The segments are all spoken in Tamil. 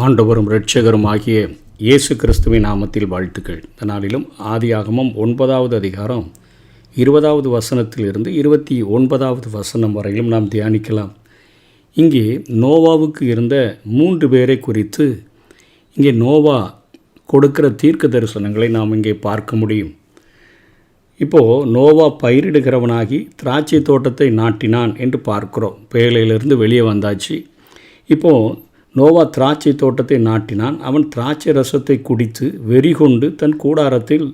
ஆண்டவரும் இரட்சகரும் ஆகிய இயேசு கிறிஸ்துவின் நாமத்தில் வாழ்த்துக்கள். இந்த நாளிலும் ஆதியாகமம் 9வது அதிகாரம் 20வது வசனத்திலிருந்து 29வது வசனம் வரையிலும் நாம் தியானிக்கலாம். இங்கே நோவாவுக்கு இருந்த 3 பேரை குறித்து இங்கே நோவா கொடுக்கிற தீர்க்க தரிசனங்களை நாம் இங்கே பார்க்க முடியும். இப்போது நோவா பயிரிடுகிறவனாகி திராட்சை தோட்டத்தை நாட்டினான் என்று பார்க்கிறோம். பேழையிலிருந்து வெளியே வந்தாச்சு. இப்போது நோவா திராட்சை தோட்டத்தை நாட்டினான். அவன் திராட்சை ரசத்தை குடித்து வெறிகொண்டு தன் கூடாரத்தில்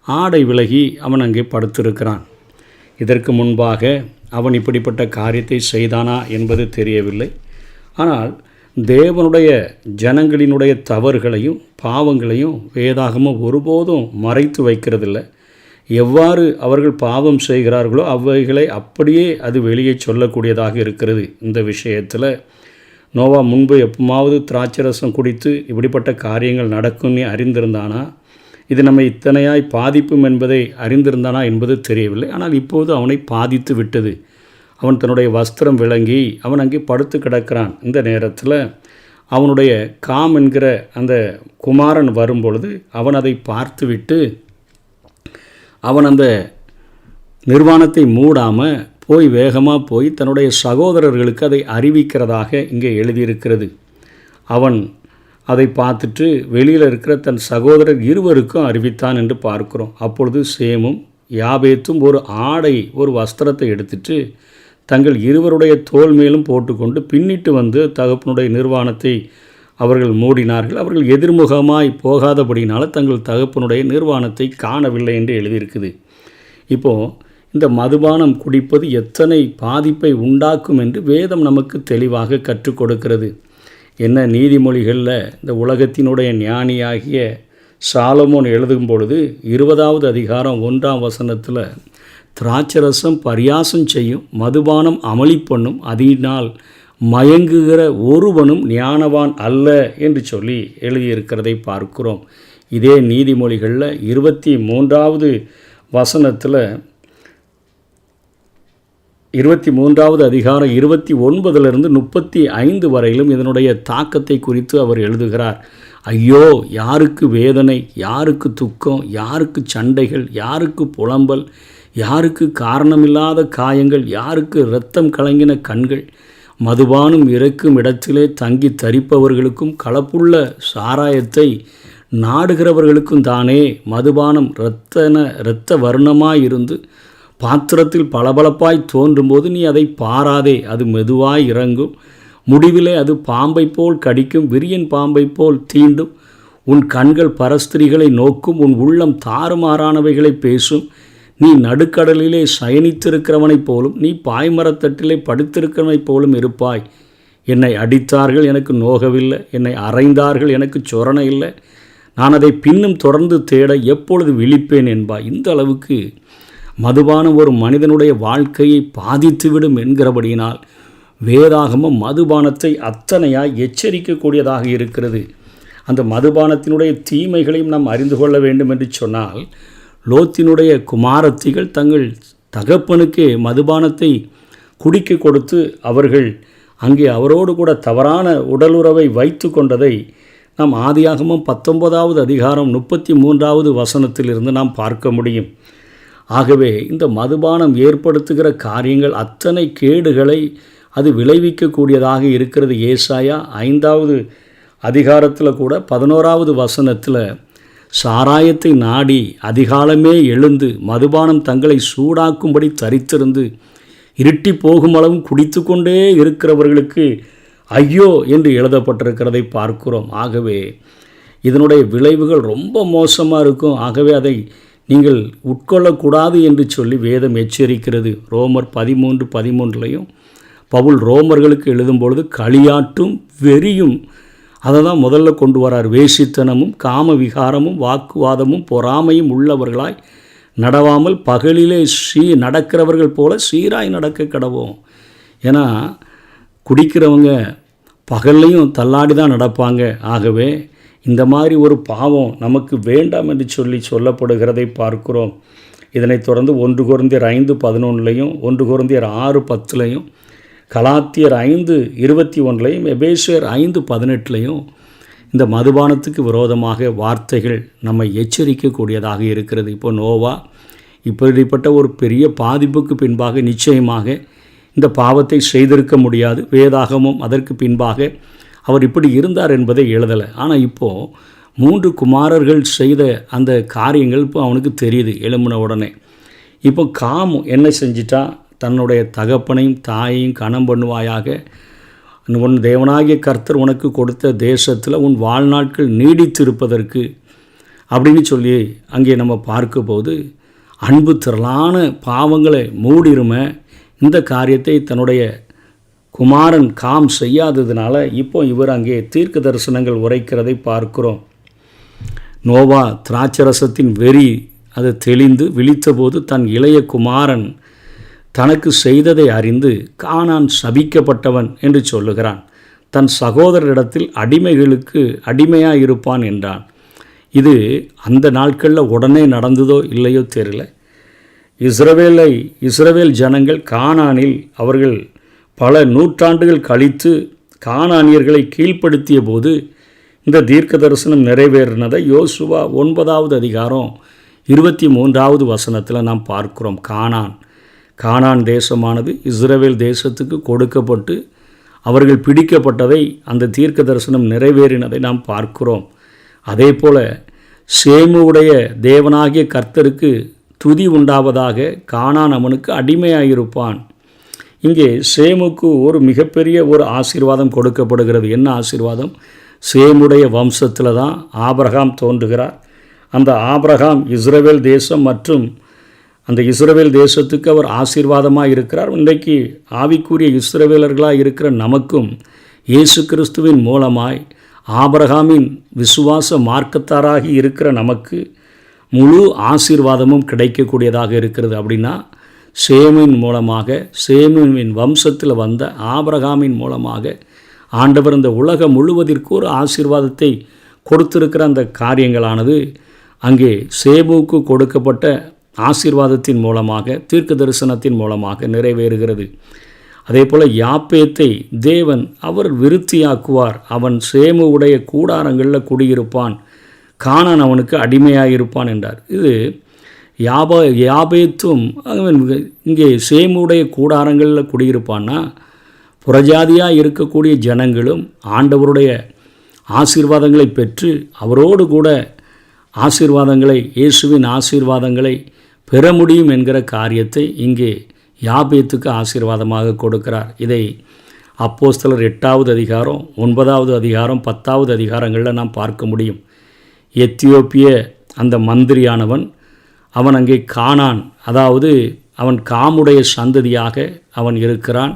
ஆடை விலகி அவன் அங்கே படுத்திருக்கிறான். இதற்கு முன்பாக அவன் இப்படிப்பட்ட காரியத்தை செய்தானா என்பது தெரியவில்லை. ஆனால் தேவனுடைய ஜனங்களினுடைய தவறுகளையும் பாவங்களையும் வேதாகமம் ஒருபோதும் மறைத்து வைக்கிறதில்லை. எவ்வாறு அவர்கள் பாவம் செய்கிறார்களோ அவைகளை அப்படியே அது வெளியே சொல்லக்கூடியதாக இருக்கிறது. இந்த விஷயத்தில் நோவா முன்பு எப்பமாவது திராட்சை ரசம் குடித்து இப்படிப்பட்ட காரியங்கள் நடக்கும்னு அறிந்திருந்தானா, இது நம்ம இத்தனையாய் பாதிப்பும் என்பதை அறிந்திருந்தானா என்பது தெரியவில்லை. ஆனால் இப்போது அவனை பாதித்து விட்டது. அவன் தன்னுடைய வஸ்திரம் விளங்கி அவன் அங்கே படுத்து கிடக்கிறான். இந்த நேரத்தில் அவனுடைய காம் என்கிற அந்த குமாரன் வரும்பொழுது அவன் அதை பார்த்துவிட்டு அவன் அந்த நிர்வாணத்தை மூடாமல் வேகமாக போய் தன்னுடைய சகோதரர்களுக்கு அதை அறிவிக்கிறதாக இங்கே எழுதியிருக்கிறது. அவன் அதை பார்த்துட்டு வெளியில் இருக்கிற தன் சகோதரர் இருவருக்கும் அறிவித்தான் என்று பார்க்கிறோம். அப்பொழுது சேமும் யாபேத்தும் ஒரு வஸ்திரத்தை எடுத்துட்டு தங்கள் இருவருடைய தோள் மேலும் போட்டுக்கொண்டு பின்னிட்டு வந்து தகப்பனுடைய நிர்வாணத்தை அவர்கள் மூடினார்கள். அவர்கள் எதிர்முகமாய் போகாதபடினால தங்கள் தகப்பனுடைய நிர்வாணத்தை காணவில்லை என்று எழுதியிருக்குது. இப்போது இந்த மதுபானம் குடிப்பது எத்தனை பாதிப்பை உண்டாக்கும் என்று வேதம் நமக்கு தெளிவாக கற்றுக் கொடுக்கிறது. என்ன நீதிமொழிகளில் இந்த உலகத்தினுடைய ஞானியாகிய சாலமோன் எழுதும் பொழுது 20வது அதிகாரம் 1ஆம் வசனத்தில் திராட்சரசம் பரியாசம் செய்யும், மதுபானம் அமளி பண்ணும், அதனால் மயங்குகிற ஒருவனும் ஞானவான் அல்ல என்று சொல்லி எழுதியிருக்கிறதை பார்க்கிறோம். இதே நீதிமொழிகளில் 23வது வசனத்தில் 23வது அதிகாரம் 29லிருந்து 35 வரையிலும் இதனுடைய தாக்கத்தை குறித்து அவர் எழுதுகிறார். ஐயோ, யாருக்கு வேதனை, யாருக்கு துக்கம், யாருக்கு சண்டைகள், யாருக்கு புலம்பல், யாருக்கு காரணமில்லாத காயங்கள், யாருக்கு இரத்தம் கலங்கின கண்கள், மதுபானம் இறக்கும் இடத்திலே தங்கி தரிப்பவர்களுக்கும் கலப்புள்ள சாராயத்தை நாடுகிறவர்களுக்கும் தானே. மதுபானம் இரத்த வர்ணமாயிருந்து பாத்திரத்தில் பளபளப்பாய் தோன்றும்போது நீ அதை பாராதே. அது மெதுவாய் இறங்கும், முடிவிலே அது பாம்பை போல் கடிக்கும், விரியன் பாம்பை போல் தீண்டும். உன் கண்கள் பரஸ்திரிகளை நோக்கும், உன் உள்ளம் தாறுமாறானவைகளை பேசும். நீ நடுக்கடலிலே சயனித்திருக்கிறவனைப் போலும், நீ பாய்மரத்தட்டிலே படுத்திருக்கிறவனைப் போலும் இருப்பாய். என்னை அடித்தார்கள், எனக்கு நோகவில்லை. என்னை அறைந்தார்கள், எனக்கு சொரணை இல்லை. நான் அதை பின்னும் தொடர்ந்து தேட எப்பொழுது விழிப்பேன் என்பாய். இந்த அளவுக்கு மதுபானம் ஒரு மனிதனுடைய வாழ்க்கையை பாதித்துவிடும் என்கிறபடியினால் வேதாகமம் மதுபானத்தை அத்தனையாய் எச்சரிக்கக்கூடியதாக இருக்கிறது. அந்த மதுபானத்தினுடைய தீமைகளையும் நாம் அறிந்து கொள்ள வேண்டும் என்று சொன்னால், லோத்தினுடைய குமாரத்திகள் தங்கள் தகப்பனுக்கே மதுபானத்தை குடிக்க கொடுத்து அவர்கள் அங்கே அவரோடு கூட தவறான உடலுறவை வைத்து கொண்டதை நாம் ஆதியாகமம் 19வது அதிகாரம் 33வது வசனத்திலிருந்து நாம் பார்க்க முடியும். ஆகவே இந்த மதுபானம் ஏற்படுத்துகிற காரியங்கள் அத்தனை கேடுகளை அது விளைவிக்கக்கூடியதாக இருக்கிறது. ஏசாயா 5வது அதிகாரத்தில் கூட 11வது வசனத்தில் சாராயத்தை நாடி அதிகாலமே எழுந்து மதுபானம் தங்களை சூடாக்கும்படி தரித்திருந்து இருட்டி போகும் அளவும் குடித்து கொண்டே இருக்கிறவர்களுக்கு ஐயோ என்று எழுதப்பட்டிருக்கிறதை பார்க்கிறோம். ஆகவே இதனுடைய விளைவுகள் ரொம்ப மோசமாக இருக்கும். ஆகவே அதை நீங்கள் உட்கொள்ளக்கூடாது என்று சொல்லி வேதம் எச்சரிக்கிறது. ரோமர் 13:13 பவுல் ரோமர்களுக்கு எழுதும்பொழுது களியாட்டும் வெறியும் அதை தான் முதல்ல கொண்டு வரார். வேசித்தனமும் காம விகாரமும் வாக்குவாதமும் பொறாமையும் உள்ளவர்களாய் நடவாமல் பகலிலே நடக்கிறவர்கள் போல சீராய் நடக்க கடவோம். ஏன்னா குடிக்கிறவங்க பகல்லையும் தள்ளாடி தான் நடப்பாங்க. ஆகவே இந்த மாதிரி ஒரு பாவம் நமக்கு வேண்டாம் என்று சொல்லப்படுகிறதை பார்க்கிறோம். இதனைத் தொடர்ந்து 1 கொரிந்தியர் 5:11 1 கொரிந்தியர் 6:10 கலாத்தியர் 5:21 எபேசியர் 5:18 இந்த மதுபானத்துக்கு விரோதமாக வார்த்தைகள் நம்மை எச்சரிக்கக்கூடியதாக இருக்கிறது. இப்போ நோவா இப்படிப்பட்ட ஒரு பெரிய பாதிப்புக்கு பின்பாக நிச்சயமாக இந்த பாவத்தை செய்திருக்க முடியாது. வேதாகமும் அதற்கு பின்பாக அவர் இப்படி இருந்தார் என்பதை எழுதலை. ஆனால் இப்போது 3 குமாரர்கள் செய்த அந்த காரியங்கள் இப்போ அவனுக்கு தெரியுது எழும்பின உடனே. இப்போ காம் என்ன செஞ்சிட்டா, தன்னுடைய தகப்பனையும் தாயையும் கனம் பண்ணுவாயாக, உன் தேவனாகிய கர்த்தர் உனக்கு கொடுத்த தேசத்தில் உன் வாழ்நாட்கள் நீடித்திருப்பதற்கு அப்படின்னு சொல்லி அங்கே நம்ம பார்க்கும்போது அன்பு திரளான பாவங்களை மூடிருமை இந்த காரியத்தை தன்னுடைய குமாரன் காம் செய்யாததுனால இப்போ இவர் அங்கே தீர்க்க தரிசனங்கள் உரைக்கிறதை பார்க்கிறோம். நோவா திராட்சரசத்தின் வெறி அது தெளிந்து விழித்தபோது தன் இளைய குமாரன் தனக்கு செய்ததை அறிந்து கானான் சபிக்கப்பட்டவன் என்று சொல்லுகிறான். தன் சகோதரரிடத்தில் அடிமைகளுக்கு அடிமையாக இருப்பான் என்றான். இது அந்த நாட்களில் உடனே நடந்ததோ இல்லையோ தெரியல. இஸ்ரவேல் ஜனங்கள் கானானில் அவர்கள் பல நூற்றாண்டுகள் கழித்து கானானியர்களை கீழ்ப்படுத்திய போது இந்த தீர்க்க தரிசனம் நிறைவேறினதை யோசுவா 9வது அதிகாரம் 23வது வசனத்தில் நாம் பார்க்கிறோம். கானான் தேசமானது இஸ்ரவேல் தேசத்துக்கு கொடுக்கப்பட்டு அவர்கள் பிடிக்கப்பட்டதை அந்த தீர்க்க தரிசனம் நிறைவேறினதை நாம் பார்க்கிறோம். அதே போல் சேமுடைய தேவனாகிய கர்த்தருக்கு துதி உண்டாவதாக கானான் அவனுக்கு அடிமையாயிருப்பான். இங்கே சேமுக்கு ஒரு மிகப்பெரிய ஒரு ஆசீர்வாதம் கொடுக்கப்படுகிறது. என்ன ஆசீர்வாதம்? சேமுடைய வம்சத்தில் தான் ஆபிரகாம் தோன்றுகிறார். அந்த ஆபிரகாம் இஸ்ரவேல் தேசம் மற்றும் அந்த இஸ்ரவேல் தேசத்துக்கு அவர் ஆசீர்வாதமாக இருக்கிறார். இன்றைக்கு ஆவிக்குரிய இஸ்ரவேலர்களாக இருக்கிற நமக்கும் இயேசு கிறிஸ்துவின் மூலமாய் ஆபிரகாமின் விசுவாச மார்க்கத்தாராகி இருக்கிற நமக்கு முழு ஆசீர்வாதமும் கிடைக்கக்கூடியதாக இருக்கிறது. அப்படின்னா சேமின் மூலமாக, சேமின் வம்சத்தில் வந்த ஆபிரகாமின் மூலமாக ஆண்டவர் இந்த உலகம் முழுவதற்கு ஒரு ஆசீர்வாதத்தை கொடுத்திருக்கிற அந்த காரியங்களானது அங்கே சேமுக்கு கொடுக்கப்பட்ட ஆசீர்வாதத்தின் மூலமாக, தீர்க்க தரிசனத்தின் மூலமாக நிறைவேறுகிறது. அதே போல் யாப்பேத்தை தேவன் அவர் விருத்தியாக்குவார். அவன் சேமுவுடைய கூடாரங்களில் குடியிருப்பான், கானான் அவனுக்கு அடிமையாயிருப்பான் என்றார். இது யாபேத்தும் இங்கே சேமுடைய கூடாரங்களில் குடியிருப்பான்னா புறஜாதியாக இருக்கக்கூடிய ஜனங்களும் ஆண்டவருடைய ஆசீர்வாதங்களை பெற்று அவரோடு கூட ஆசீர்வாதங்களை, இயேசுவின் ஆசீர்வாதங்களை பெற முடியும் என்கிற காரியத்தை இங்கே யாபேத்துக்கு ஆசீர்வாதமாக கொடுக்கிறார். இதை அப்போஸ்தலர் 8வது அதிகாரம், 9வது அதிகாரம், 10வது அதிகாரங்களில் நாம் பார்க்க முடியும். எத்தியோப்பிய அந்த மந்திரியானவன் அவன் அங்கே கானான், அதாவது அவன் காமுடைய சந்ததியாக அவன் இருக்கிறான்.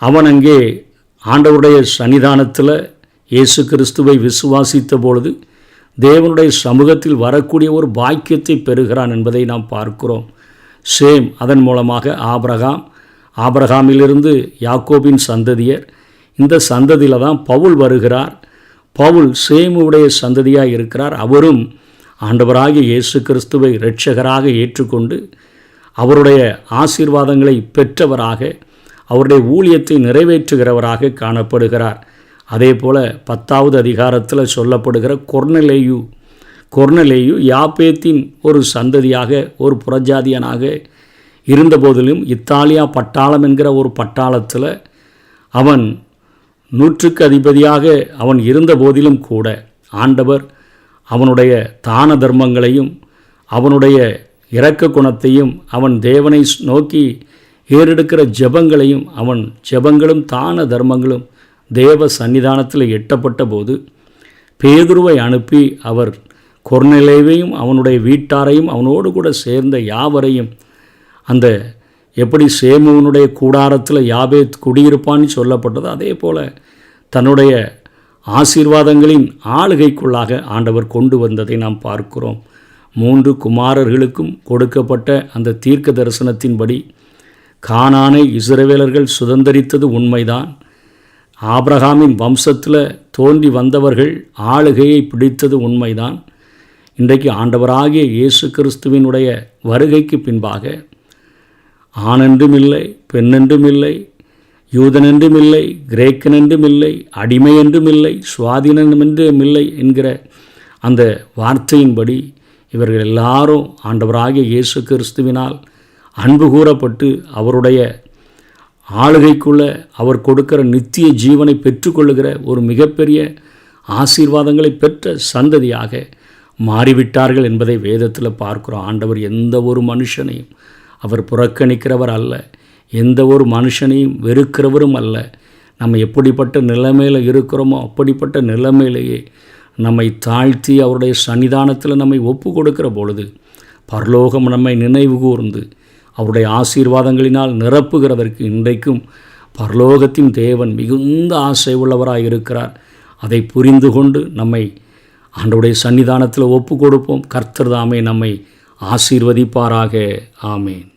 அவன் அங்கே ஆண்டவருடைய சன்னிதானத்தில் இயேசு கிறிஸ்துவை விசுவாசித்த பொழுது தேவனுடைய சமூகத்தில் வரக்கூடிய ஒரு பாக்கியத்தை பெறுகிறான் என்பதை நாம் பார்க்கிறோம். சேம் அதன் மூலமாக ஆபிரகாமிலிருந்து யாக்கோபின் சந்ததியர், இந்த சந்ததியில் தான் பவுல் வருகிறார். பவுல் சேமுடைய சந்ததியாக இருக்கிறார். அவரும் ஆண்டவராகிய இயேசு கிறிஸ்துவை இரட்சகராக ஏற்றுக்கொண்டு அவருடைய ஆசீர்வாதங்களை பெற்றவராக, அவருடைய ஊழியத்தை நிறைவேற்றுகிறவராக காணப்படுகிறார். அதே போல் 10வது அதிகாரத்தில் சொல்லப்படுகிற கொர்நேலியு யாப்பேத்தின் ஒரு சந்ததியாக, ஒரு புறஜாதியனாக இருந்தபோதிலும் இத்தாலியா பட்டாளம் என்கிற ஒரு பட்டாளத்தில் அவன் 100க்கு அதிபதியாக அவன் இருந்த போதிலும் கூட ஆண்டவர் அவனுடைய தான தர்மங்களையும் அவனுடைய இரக்க குணத்தையும் அவன் தேவனை நோக்கி ஏறெடுக்கிற ஜெபங்களையும், அவன் ஜெபங்களும் தான தர்மங்களும் தேவ சன்னிதானத்தில் எட்டப்பட்ட போது பேதுருவை அனுப்பி அவர் கொர்நேலியுவையும் அவனுடைய வீட்டாரையும் அவனோடு கூட சேர்ந்த யாவரையும், அந்த எப்படி சேமுவனுடைய கூடாரத்தில் யாபேத் குடியிருப்பான்னு சொல்லப்பட்டது, அதே போல் தன்னுடைய ஆசீர்வாதங்களின் ஆளுகைக்குள்ளாக ஆண்டவர் கொண்டு வந்ததை நாம் பார்க்கிறோம். 3 குமாரர்களுக்கும் கொடுக்கப்பட்ட அந்த தீர்க்க தரிசனத்தின்படி கானானை இஸ்ரவேலர்கள் சுதந்தரித்தது உண்மைதான். ஆபிரகாமின் வம்சத்தில் தோன்றி வந்தவர்கள் ஆளுகையை பிடித்தது உண்மைதான். இன்றைக்கு ஆண்டவராகிய இயேசு கிறிஸ்துவினுடைய வருகைக்கு பின்பாக ஆணென்றும் இல்லை, பெண்ணென்றும் இல்லை, யூதன் என்றும் இல்லை, கிரேக்கன் என்றும் இல்லை, அடிமை என்றும் இல்லை, சுவாதீனம் என்றும் இல்லை என்கிற அந்த வார்த்தையின்படி இவர்கள் எல்லாரும் ஆண்டவராகிய இயேசு கிறிஸ்துவினால் அன்பு கூறப்பட்டு அவருடைய ஆளுகைக்குள்ளே அவர் கொடுக்கிற நித்திய ஜீவனை பெற்றுக்கொள்ளுகிற ஒரு மிகப்பெரிய ஆசீர்வாதங்களை பெற்ற சந்ததியாக மாறிவிட்டார்கள் என்பதை வேதத்தில் பார்க்குறோம். ஆண்டவர் எந்த ஒரு மனுஷனையும் அவர் புறக்கணிக்கிறவர் அல்ல, எந்த ஒரு மனுஷனையும் வெறுக்கிறவரும் அல்ல. நம்ம எப்படிப்பட்ட நிலைமையில் இருக்கிறோமோ அப்படிப்பட்ட நிலைமையிலேயே நம்மை தாழ்த்தி அவருடைய சன்னிதானத்தில் நம்மை ஒப்பு கொடுக்கிற பொழுது பரலோகம் நம்மை நினைவு கூர்ந்து அவருடைய ஆசீர்வாதங்களினால் நிரப்புகிறதற்கு இன்றைக்கும் பரலோகத்தின் தேவன் மிகுந்த ஆசை உள்ளவராக இருக்கிறார். அதை புரிந்து கொண்டு நம்மை ஆண்டவருடைய சன்னிதானத்தில் ஒப்பு கொடுப்போம். கர்த்தர் தாமே நம்மை ஆசீர்வதிப்பாராக. ஆமேன்.